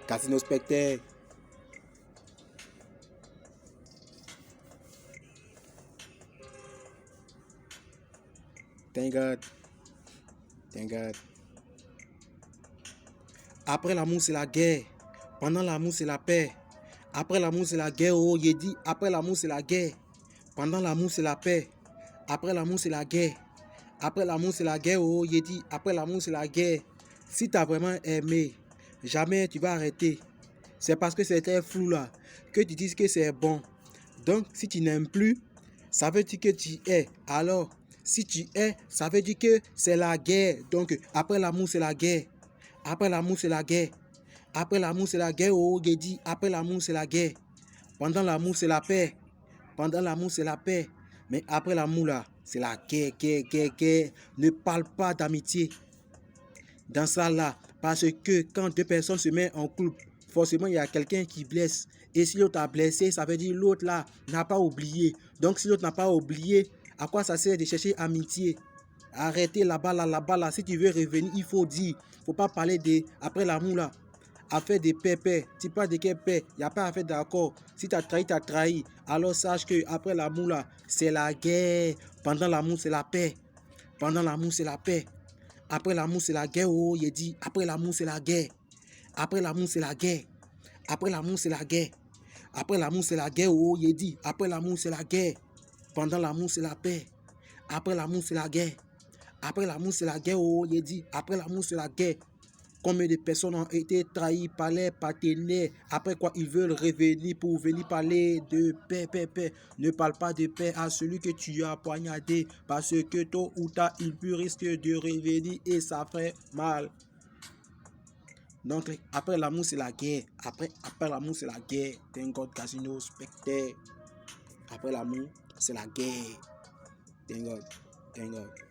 Casino Spectre. Thank God. Thank God. Après l'amour, c'est la guerre. Pendant l'amour, c'est la paix. Après l'amour, c'est la guerre. Oh, il dit, après l'amour, c'est la guerre. Pendant l'amour, c'est la paix. Après l'amour, c'est la guerre. Après l'amour, c'est la guerre. Oh, il dit, après l'amour, c'est la guerre. Si tu as vraiment aimé, jamais tu vas arrêter. C'est parce que c'était flou là que tu dis que c'est bon. Donc, si tu n'aimes plus, ça veut dire que tu es. Alors, si tu es, ça veut dire que c'est la guerre. Donc, après l'amour, c'est la guerre. Après l'amour, c'est la guerre. Après l'amour, c'est la guerre. Oh, il dit, après l'amour, c'est la guerre. Pendant l'amour, c'est la paix. Pendant l'amour, c'est la paix. Mais après l'amour, là, c'est la guerre, guerre, guerre, guerre. Ne parle pas d'amitié dans ça, là. Parce que quand deux personnes se mettent en couple, forcément, il y a quelqu'un qui blesse. Et si l'autre a blessé, ça veut dire l'autre, là, n'a pas oublié. Donc, si l'autre n'a pas oublié, à quoi ça sert de chercher amitié? Arrêtez là-bas, là, là-bas, là. Si tu veux revenir, il faut dire. Il ne faut pas parler de après l'amour, là. Affaire de paix. Tu parles de quelle paix? Il n'y a pas affaire d'accord. Si tu as trahi, tu as trahi. Alors sache que après l'amour, là, c'est la guerre. Pendant l'amour, c'est la paix. Pendant l'amour, c'est la paix. Après l'amour, c'est la guerre. Oh, il dit, après l'amour, c'est la guerre. Après l'amour, c'est la guerre. Après l'amour, c'est la guerre. Après l'amour, c'est la guerre. Oh, il dit, après l'amour, c'est la guerre. Pendant l'amour, c'est la paix. Après l'amour, c'est la guerre. Après l'amour, c'est la guerre. Oh, il dit, après l'amour, c'est la guerre. Combien de personnes ont été trahies par les partenaires? Après quoi, ils veulent revenir pour venir parler de paix, paix, paix. Ne parle pas de paix à celui que tu as poignardé. Parce que tôt ou tard, il peut risquer de revenir et ça fait mal. Donc, après l'amour, c'est la guerre. Après l'amour, c'est la guerre. Thank God, Casino Spectre. Après l'amour, c'est la guerre. Thank God. Thank God.